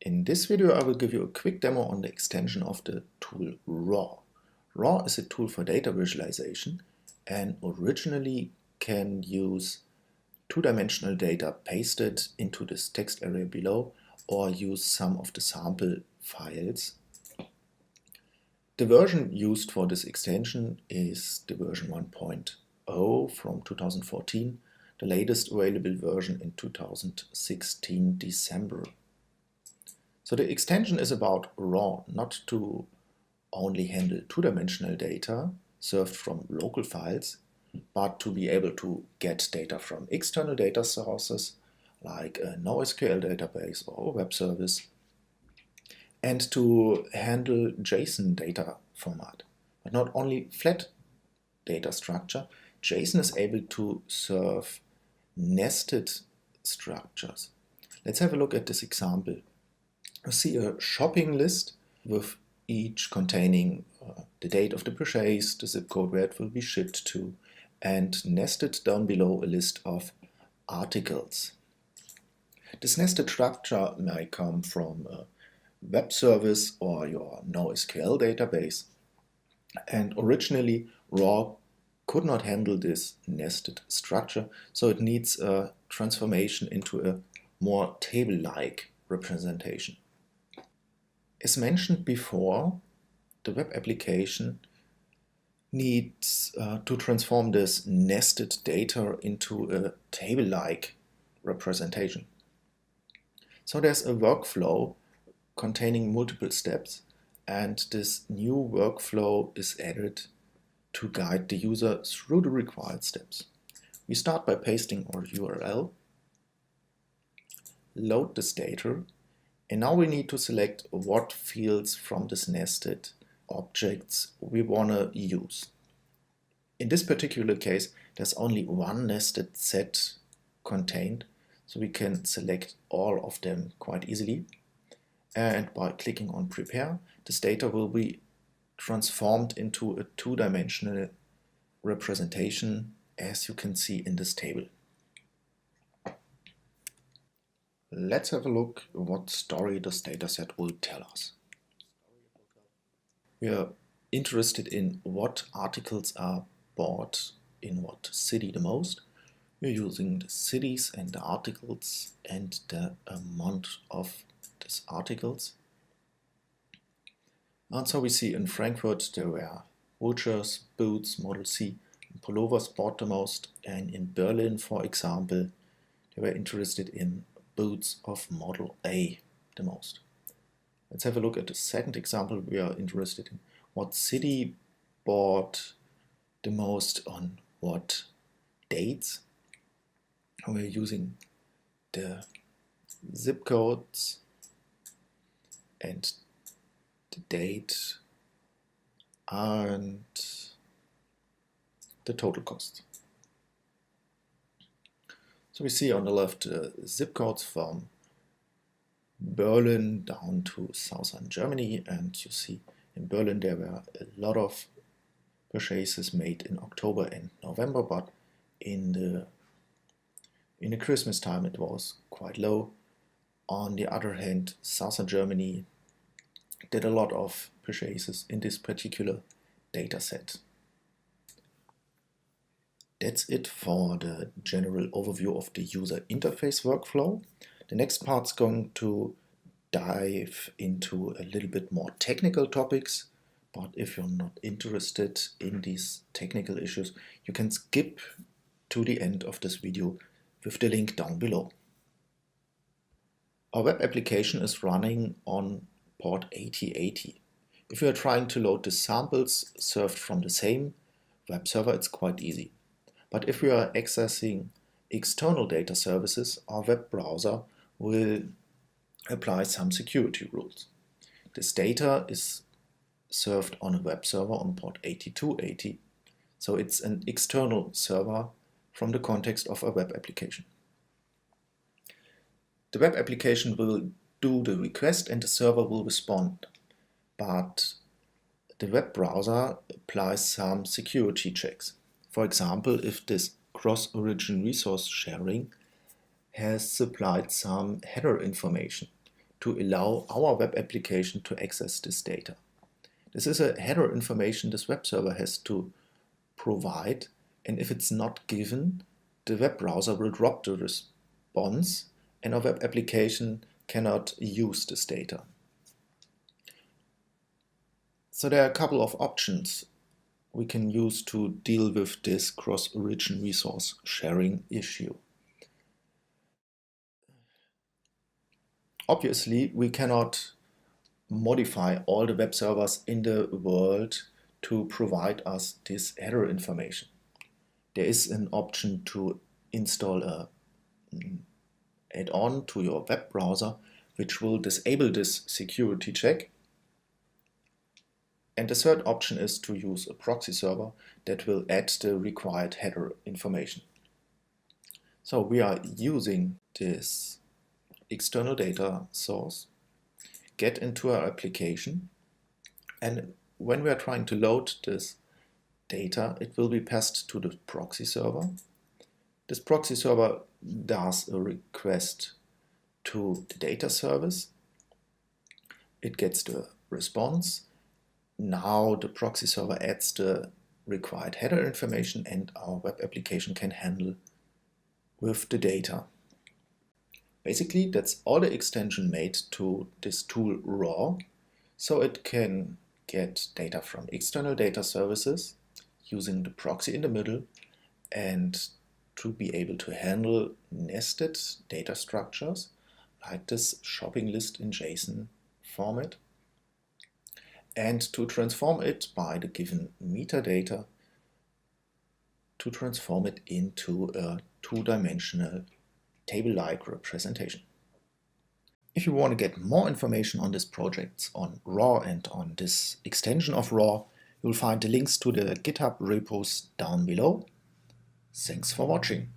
In this video I will give you a quick demo on the extension of the tool RAW. RAW is a tool for data visualization and originally can use two-dimensional data pasted into this text area below or use some of the sample files. The version used for this extension is the version 1.0 from 2014, the latest available version in 2016 December. So the extension is about RAW, not to only handle two-dimensional data served from local files, but to be able to get data from external data sources like a NoSQL database or a web service, and to handle JSON data format. But not only flat data structure, JSON is able to serve nested structures. Let's have a look at this example. You see a shopping list with each containing the date of the purchase, the zip code where it will be shipped to, and nested down below a list of articles. This nested structure may come from a web service or your NoSQL database, and originally RAW could not handle this nested structure, so it needs a transformation into a more table-like representation. As mentioned before, the web application needs to transform this nested data into a table-like representation. So there's a workflow containing multiple steps, and this new workflow is added to guide the user through the required steps. We start by pasting our URL, load this data, and now we need to select what fields from this nested objects we want to use. In this particular case, there's only one nested set contained, so we can select all of them quite easily. And by clicking on Prepare, this data will be transformed into a two-dimensional representation, as you can see in this table. Let's have a look what story this dataset will tell us. We are interested in what articles are bought in what city the most. We're using the cities and the articles and the amount of these articles. And so we see in Frankfurt there were vouchers, boots, Model C, and pullovers bought the most, and in Berlin, for example, they were interested in boots of Model A the most. Let's have a look at the second example. We are interested in what city bought the most on what dates. We're using the zip codes and the date and the total cost. So we see on the left zip codes from Berlin down to southern Germany, and you see in Berlin there were a lot of purchases made in October and November, but in the Christmas time it was quite low. On the other hand, southern Germany did a lot of purchases in this particular data set. That's it for the general overview of the user interface workflow. The next part's going to dive into a little bit more technical topics, but if you're not interested in these technical issues, you can skip to the end of this video with the link down below. Our web application is running on port 8080. If you are trying to load the samples served from the same web server, it's quite easy. But if we are accessing external data services, our web browser will apply some security rules. This data is served on a web server on port 8280, so it's an external server from the context of a web application. The web application will do the request and the server will respond, but the web browser applies some security checks. For example, if this cross-origin resource sharing has supplied some header information, to allow our web application to access this data. This is a header information this web server has to provide, and if it's not given, the web browser will drop the response and our web application cannot use this data. So there are a couple of options we can use to deal with this cross-origin resource sharing issue. Obviously, we cannot modify all the web servers in the world to provide us this header information. There is an option to install a add-on to your web browser which will disable this security check. And the third option is to use a proxy server that will add the required header information. So we are using this external data source, get into our application, and when we are trying to load this data, it will be passed to the proxy server. This proxy server does a request to the data service. It gets the response. Now the proxy server adds the required header information and our web application can handle with the data. Basically, that's all the extension made to this tool raw, so it can get data from external data services using the proxy in the middle and to be able to handle nested data structures like this shopping list in JSON format, and to transform it by the given metadata to transform it into a two-dimensional table-like representation. If you want to get more information on this project, on RAW and on this extension of RAW, you'll find the links to the GitHub repos down below. Thanks for watching.